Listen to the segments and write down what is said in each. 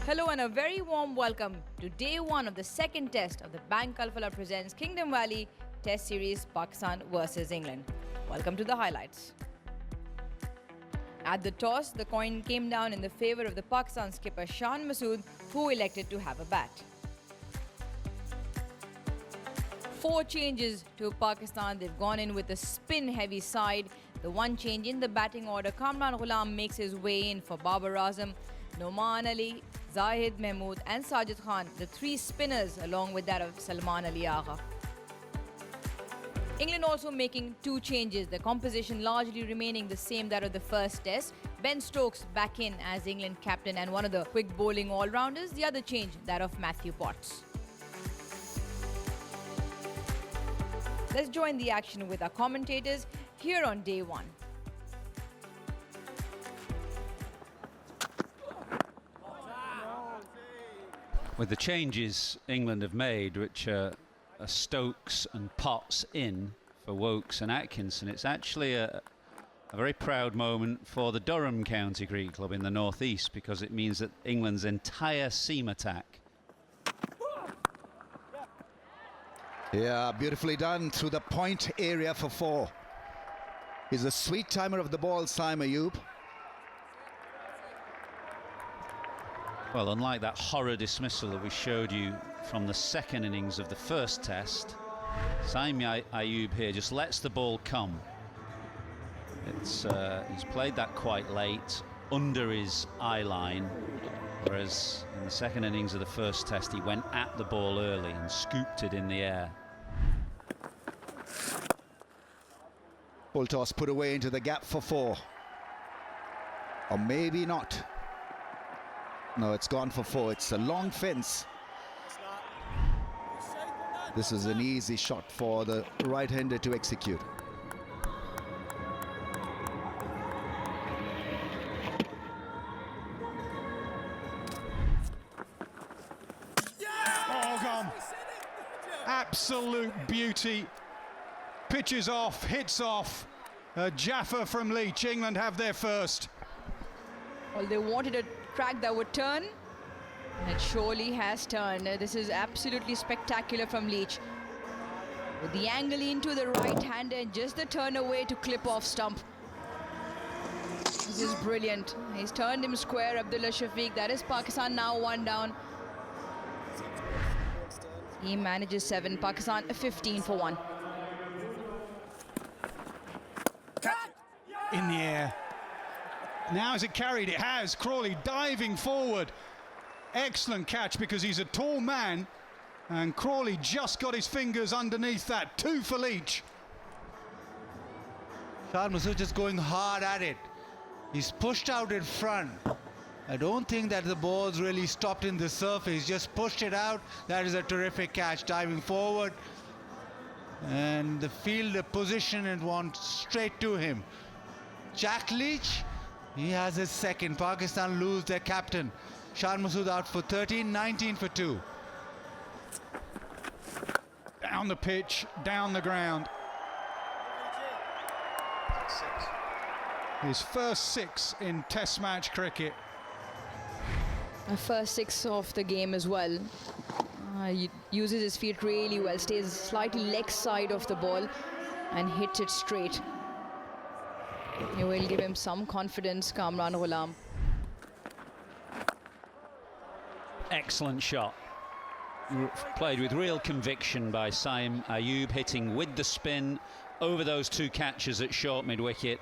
Hello and a very warm welcome to day one of the second test of the Bank Kalfala presents Kingdom Valley Test Series Pakistan versus England. Welcome to the highlights. At the toss, the coin came down in the favour of the Pakistan skipper Shan Masood, who elected to have a bat. 4 changes to Pakistan. They've gone in with a spin-heavy side. The one change in the batting order, Kamran Ghulam makes his way in for Babar Azam, Noman Ali, Zahid Mahmood and Sajid Khan, the 3 spinners along with that of Salman Ali Agha. England also making 2 changes, the composition largely remaining the same that of the first test. Ben Stokes back in as England captain and one of the quick bowling all-rounders, the other change that of Matthew Potts. Let's join the action with our commentators here on day one. With the changes England have made, which are Stokes and Potts in for Wokes and Atkinson, it's actually a very proud moment for the Durham County Cricket Club in the northeast, because it means that England's entire seam attack. Yeah, beautifully done through the point area for 4. He's a sweet timer of the ball, Saim Ayub. Well, unlike that horror dismissal that we showed you from the second innings of the first test, Saim Ayub here just lets the ball come. He's played that quite late, under his eye line, whereas in the second innings of the first test he went at the ball early and scooped it in the air. Full toss put away into the gap for 4. Or maybe not. No, it's gone for 4. It's a long fence. This is an easy shot for the right-hander to execute. Oh, gone. Absolute beauty. Pitches off, hits off. Jaffa from Leach. England have their first. Well, they wanted a track that would turn, and it surely has turned. This is absolutely spectacular from Leach. With the angle into the right-hander and just the turn away to clip off stump. This is brilliant. He's turned him square, Abdullah Shafiq. That is Pakistan now 1 down. He manages 7. Pakistan 15 for 1. In the air. Now has it carried? It has. Crawley diving forward. Excellent catch, because he's a tall man, and Crawley just got his fingers underneath that. 2 for Leach. Shan Masood just going hard at it. He's pushed out in front. I don't think that the ball's really stopped in the surface. Just pushed it out. That is a terrific catch, diving forward. And the fielder position and one straight to him. Jack Leach, he has his second. Pakistan lose their captain. Shan Masood out for 13, 19 for 2. Down the pitch, down the ground. His first 6 in Test match cricket. A first 6 of the game as well. He uses his feet really well, stays slightly leg side of the ball and hits it straight. It will give him some confidence, Kamran Ghulam. Excellent shot. Played with real conviction by Saim Ayub, hitting with the spin over those 2 catches at short mid-wicket.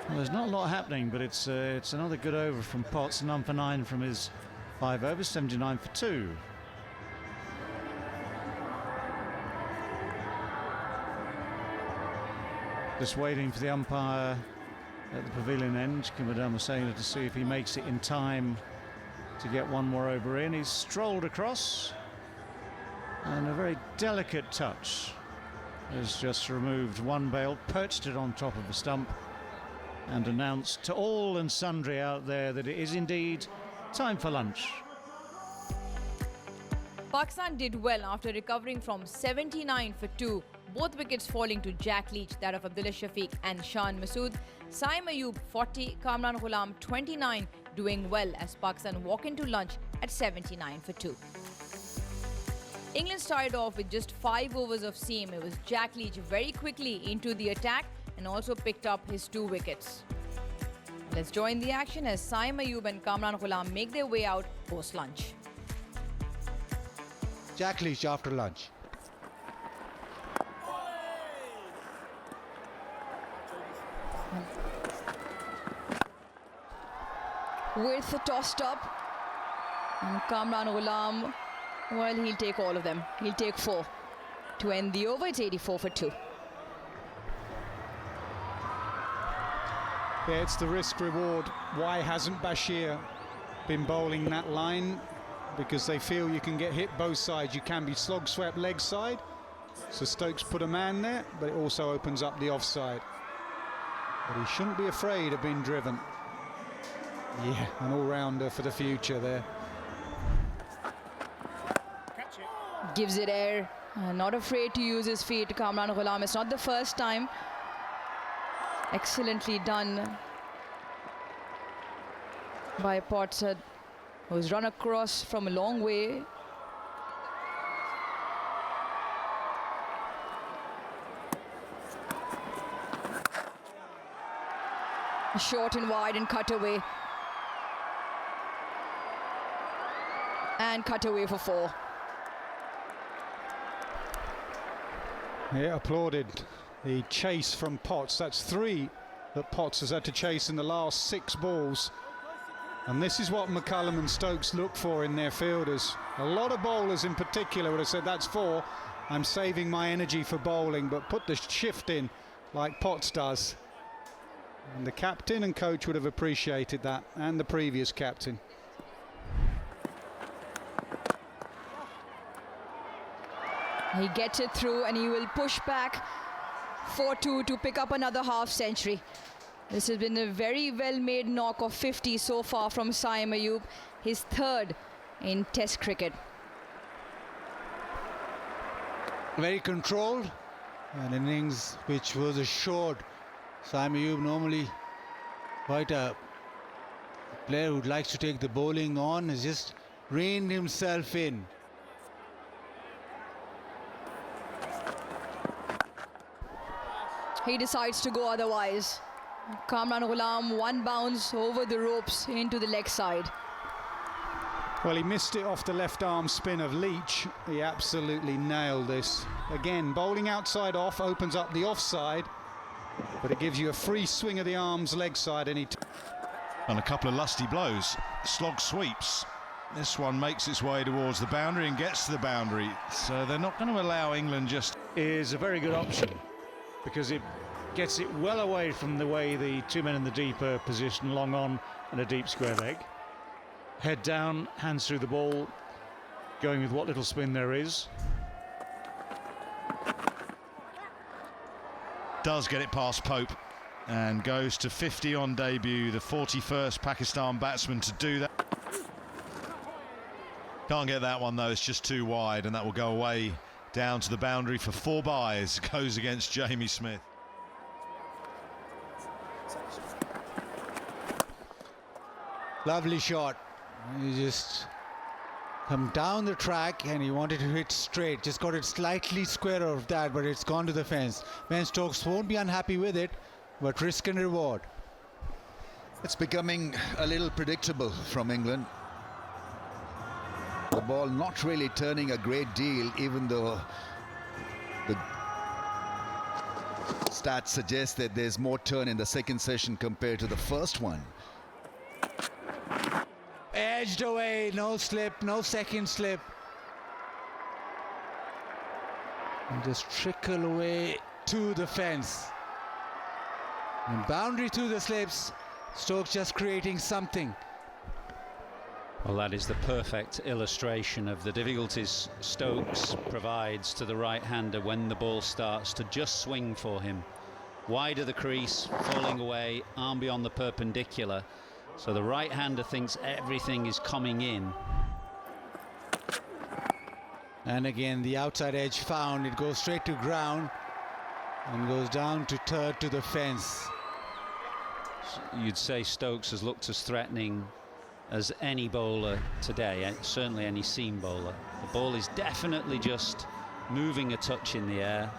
Well, there's not a lot happening, but it's another good over from Potts, none for 9 from his 5 overs, 79 for 2. Just waiting for the umpire at the pavilion end, Kimadam Hussain, to see if he makes it in time to get one more over in. He's strolled across, and a very delicate touch has just removed one bail, perched it on top of the stump, and announce to all and sundry out there that it is indeed time for lunch. Pakistan did well after recovering from 79 for 2, both wickets falling to Jack Leach, that of Abdullah Shafiq and Shan Masood. Saim Ayub 40, Kamran Ghulam 29, doing well as Pakistan walk into lunch at 79 for 2. England started off with just 5 overs of seam. It was Jack Leach very quickly into the attack and also picked up his 2 wickets. Let's join the action as Saim Ayub and Kamran Ghulam make their way out post-lunch. Jack Leach after lunch. With the tossed up, and Kamran Ghulam, well, he'll take all of them. He'll take 4 to end the over. It's 84 for 2. Yeah, it's the risk reward. Why hasn't Bashir been bowling that line? Because they feel you can get hit both sides. You can be slog swept leg side. So Stokes put a man there, but it also opens up the offside. But he shouldn't be afraid of being driven. Yeah, an all-rounder for the future there. Gives it air. Not afraid to use his feet. Kamran Ghulam, it's not the first time. Excellently done by Potts, who's run across from a long way. Short and wide and cut away. And cut away for 4. Yeah, applauded the chase from Potts. That's 3 that Potts has had to chase in the last 6 balls. And this is what McCullum and Stokes look for in their fielders. A lot of bowlers in particular would have said, that's 4, I'm saving my energy for bowling, but put the shift in like Potts does. And the captain and coach would have appreciated that, and the previous captain. He gets it through and he will push back 4-2 to pick up another half century. This has been a very well-made knock of 50 so far from Saim Ayub, his 3rd in Test cricket. Very controlled, an innings which was assured. Saim Ayub, normally quite a player who likes to take the bowling on, has just reined himself in. He decides to go otherwise. Kamran Ghulam, 1 bounce over the ropes into the leg side. Well, he missed it off the left arm spin of Leach. He absolutely nailed this. Again, bowling outside off opens up the offside, but it gives you a free swing of the arms leg side and a couple of lusty blows, slog sweeps. This one makes its way towards the boundary and gets to the boundary, so they're not going to allow England just... Is a very good option because it gets it well away from the way the 2 men in the deeper position, long on and a deep square leg. Head down, hands through the ball, going with what little spin there is. Does get it past Pope and goes to 50 on debut, the 41st Pakistan batsman to do that. Can't get that one though, it's just too wide, and that will go away down to the boundary for 4 byes. Goes against Jamie Smith. Lovely shot. He just come down the track and he wanted to hit straight. Just got it slightly square of that, but it's gone to the fence. Ben Stokes won't be unhappy with it, but risk and reward. It's becoming a little predictable from England. The ball not really turning a great deal, even though the stats suggest that there's more turn in the second session compared to the first one. Edged away, no slip, no second slip. And just trickle away to the fence. And boundary to the slips. Stokes just creating something. Well, that is the perfect illustration of the difficulties Stokes provides to the right-hander when the ball starts to just swing for him. wide of the crease, falling away, arm beyond the perpendicular. So the right-hander thinks everything is coming in. And again, the outside edge found. It goes straight to ground and goes down to third to the fence. You'd say Stokes has looked as threatening as any bowler today, certainly any seam bowler. The ball is definitely just moving a touch in the air.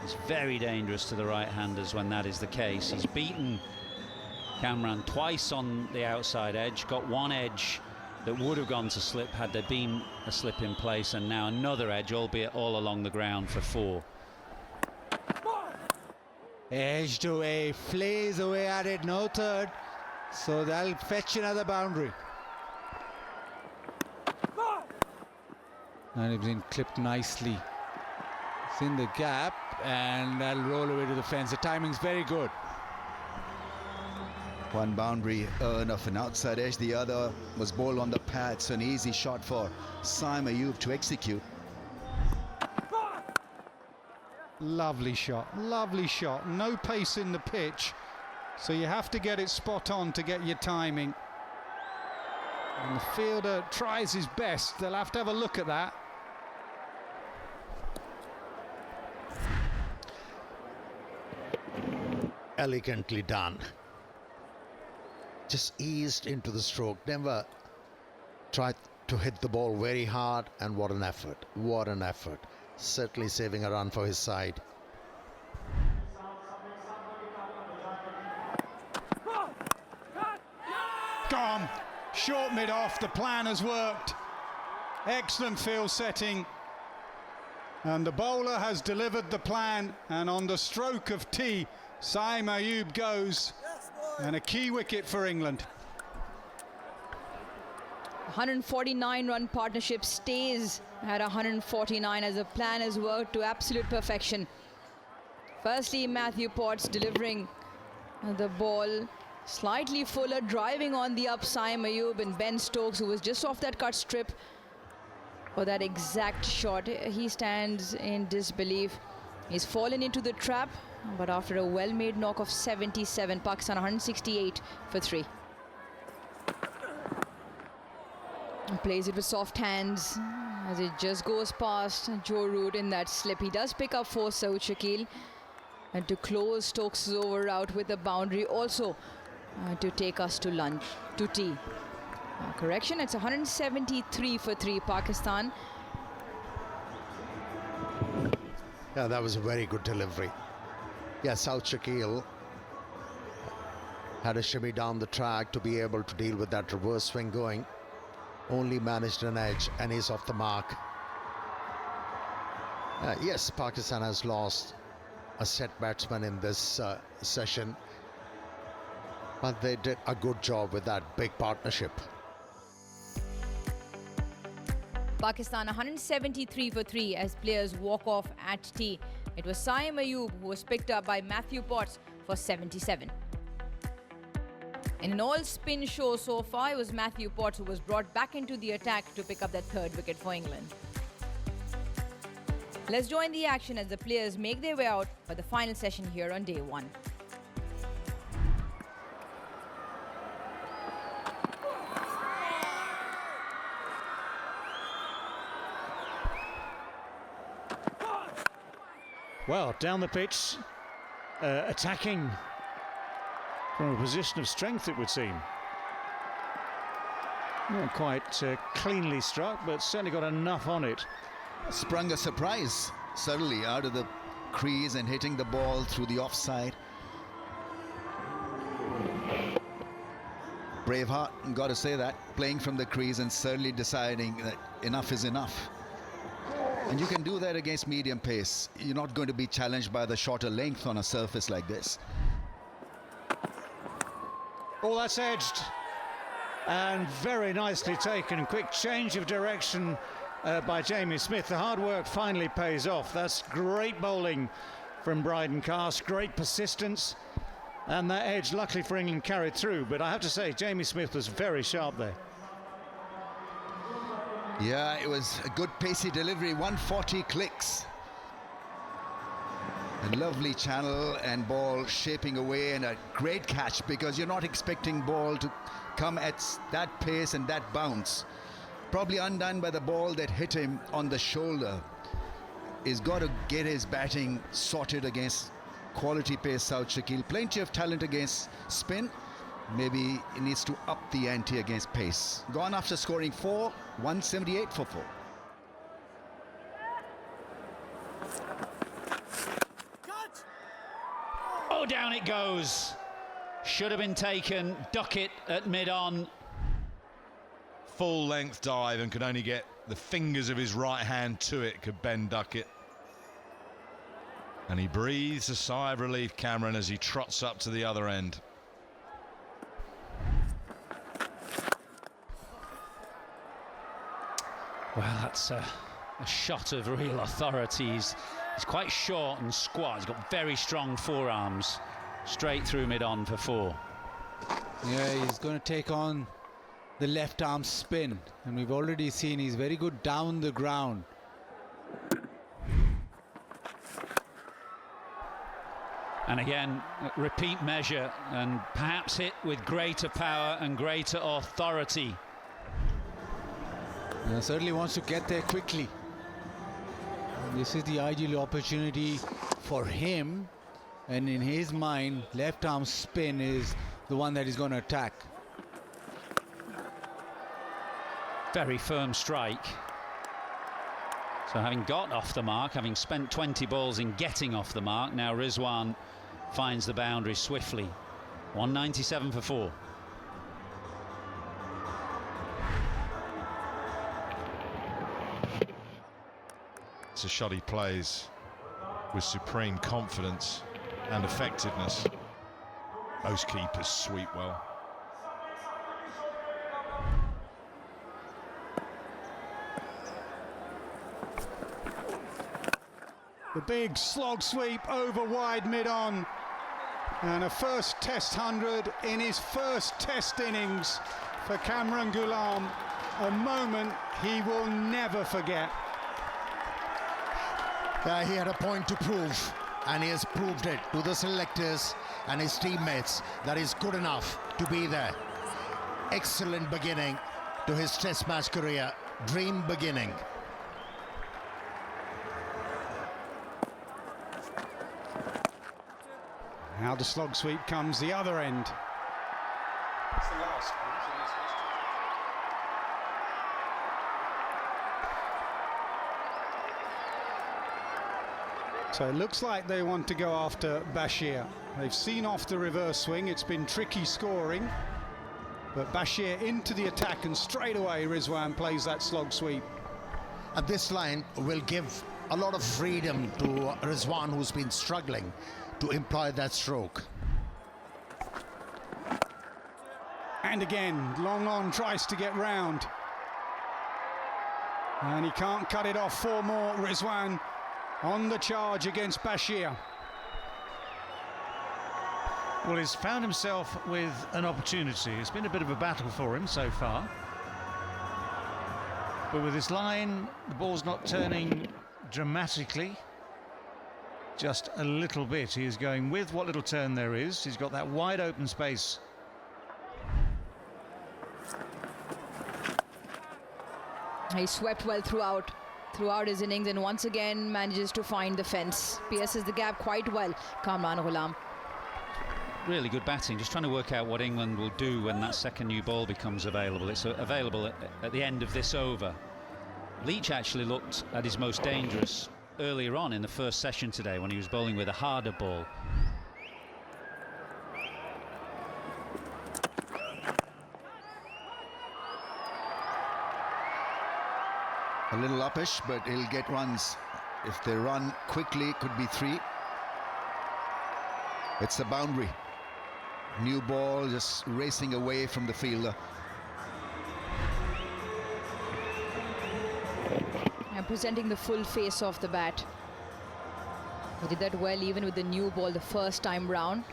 It's very dangerous to the right-handers when that is the case. He's beaten Kamran twice on the outside edge, got one edge that would have gone to slip had there been a slip in place, and now another edge, albeit all along the ground, for 4. Edged away, flays away at it, no third. So that'll fetch another boundary. And it's been clipped nicely. It's in the gap and that'll roll away to the fence. The timing's very good. One boundary earned off an outside edge, the other was bowled on the pad, so an easy shot for Saim Ayub to execute. Lovely shot, lovely shot. No pace in the pitch, so you have to get it spot on to get your timing. And the fielder tries his best. They'll have to have a look at that. Elegantly done. Just eased into the stroke, never tried to hit the ball very hard, and what an effort, what an effort. Certainly saving a run for his side. Gone, short mid-off, the plan has worked. Excellent field setting. And the bowler has delivered the plan, and on the stroke of tea, Saim Ayub goes, and a key wicket for England. 149-run partnership stays at 149 as the plan has worked to absolute perfection. Firstly, Matthew Potts delivering the ball slightly fuller, driving on the up Saim Ayub, and Ben Stokes, who was just off that cut strip for that exact shot. He stands in disbelief. He's fallen into the trap, but after a well-made knock of 77, Pakistan 168 for 3. Plays it with soft hands as it just goes past Joe Root in that slip. He does pick up 4, Saud Shakil, and to close Stokes' over out with a boundary, also to take us to lunch, to tea. Correction, it's 173 for 3, Pakistan. Yeah, that was a very good delivery. Yeah, Saud Shakil had a shimmy down the track to be able to deal with that reverse swing going. Only managed an edge and is off the mark. Yes, Pakistan has lost a set batsman in this session, but they did a good job with that big partnership. Pakistan 173 for 3 as players walk off at tea. It was Saim Ayub who was picked up by Matthew Potts for 77. In an all-spin show so far, it was Matthew Potts who was brought back into the attack to pick up that 3rd wicket for England. Let's join the action as the players make their way out for the final session here on day 1. Well, down the pitch, attacking from a position of strength, it would seem. Not quite cleanly struck, but certainly got enough on it. Sprung a surprise, suddenly out of the crease and hitting the ball through the offside. Braveheart, got to say that, playing from the crease and certainly deciding that enough is enough. And you can do that against medium pace. You're not going to be challenged by the shorter length on a surface like this. Oh, that's edged. And very nicely taken. Quick change of direction by Jamie Smith. The hard work finally pays off. That's great bowling from Bryden Cast. Great persistence. And that edge, luckily for England, carried through. But I have to say, Jamie Smith was very sharp there. Yeah, it was a good pacey delivery, 140 clicks. A lovely channel and ball shaping away, and a great catch, because you're not expecting ball to come at that pace and that bounce. Probably undone by the ball that hit him on the shoulder. He's got to get his batting sorted against quality pace South Shakil. Plenty of talent against spin. Maybe he needs to up the ante against pace. Gone after scoring 4, 178 for 4. Oh, down it goes. Should have been taken. Duckett at mid-on. Full length dive and could only get the fingers of his right hand to it, could Ben Duckett. And he breathes a sigh of relief, Cameron, as he trots up to the other end. Well, that's a shot of real authority. He's quite short and squat. He's got very strong forearms. Straight through mid-on for 4. Yeah, he's going to take on the left arm spin, and we've already seen he's very good down the ground. And again, repeat measure, and perhaps hit with greater power and greater authority. Yeah, certainly wants to get there quickly. And this is the ideal opportunity for him, and in his mind, left arm spin is the one that he's going to attack. Very firm strike. So having got off the mark, having spent 20 balls in getting off the mark, now Rizwan finds the boundary swiftly. 197 for 4. It's a shot he plays with supreme confidence and effectiveness. Most keepers sweep well. The big slog sweep over wide mid-on. And a first Test 100 in his first Test innings for Cameron Ghulam. A moment he will never forget. He had a point to prove, and he has proved it to the selectors and his teammates that he's good enough to be there. Excellent beginning to his Test match career. Dream beginning. Now the slog sweep comes the other end. So it looks like they want to go after Bashir. They've seen off the reverse swing. It's been tricky scoring. But Bashir into the attack, and straight away Rizwan plays that slog sweep. And this line will give a lot of freedom to Rizwan, who's been struggling to employ that stroke. And again, long on tries to get round. And he can't cut it off. 4 more. Rizwan on the charge against Bashir. Well, he's found himself with an opportunity. It's been a bit of a battle for him so far. But with this line, the ball's not turning dramatically. Just a little bit. He is going with what little turn there is. He's got that wide open space. He swept well throughout his innings, and once again manages to find the fence. Pierces the gap quite well, Kamran Ghulam. Really good batting. Just trying to work out what England will do when that second new ball becomes available. It's available at the end of this over. Leach actually looked at his most dangerous earlier on in the first session today, when he was bowling with a harder ball. A little uppish, but he'll get runs. If they run quickly, it could be 3. It's a boundary. New ball just racing away from the fielder. And presenting the full face of the bat. He did that well even with the new ball the first time round.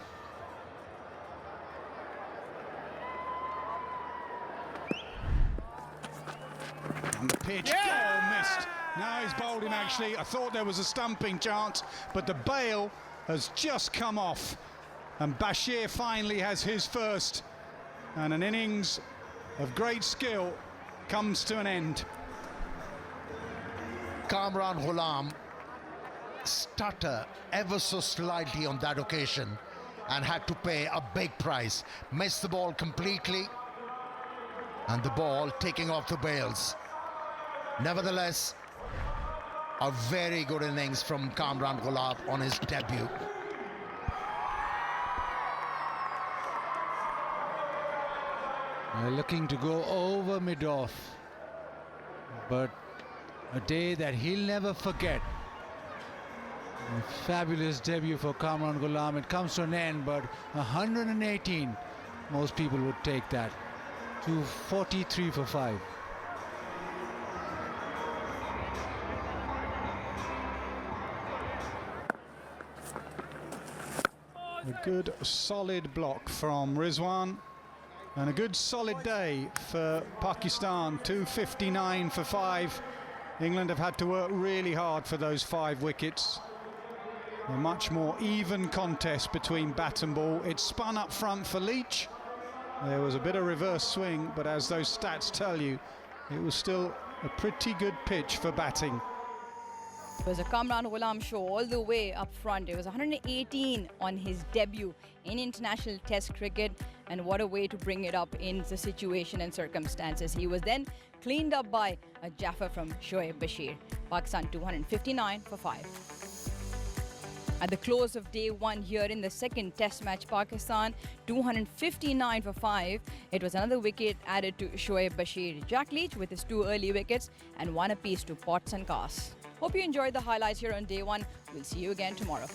On the pitch, oh, missed. Now he's bowled him, actually. I thought there was a stumping chance, but the bail has just come off. And Bashir finally has his first. And an innings of great skill comes to an end. Kamran Ghulam stutter ever so slightly on that occasion and had to pay a big price. Missed the ball completely, and the ball taking off the bails. Nevertheless, a very good innings from Kamran Ghulam on his debut. They're looking to go over mid-off, but a day that he'll never forget. A fabulous debut for Kamran Ghulam. It comes to an end, but 118, most people would take that. 243 for 5. A good solid block from Rizwan. And a good solid day for Pakistan. 259 for 5. England have had to work really hard for those 5 wickets. A much more even contest between bat and ball. It spun up front for Leach. There was a bit of reverse swing, but as those stats tell you, it was still a pretty good pitch for batting. It was a Kamran Ghulam show all the way up front. It was 118 on his debut in international test cricket, and what a way to bring it up in the situation and circumstances. He was then cleaned up by a Jaffer from Shoaib Bashir. Pakistan 259 for 5. At the close of day 1 here in the second test match, Pakistan 259 for 5. It was another wicket added to Shoaib Bashir. Jack Leach with his 2 early wickets and 1 apiece to Potts and Kaas. Hope you enjoyed the highlights here on day 1. We'll see you again tomorrow.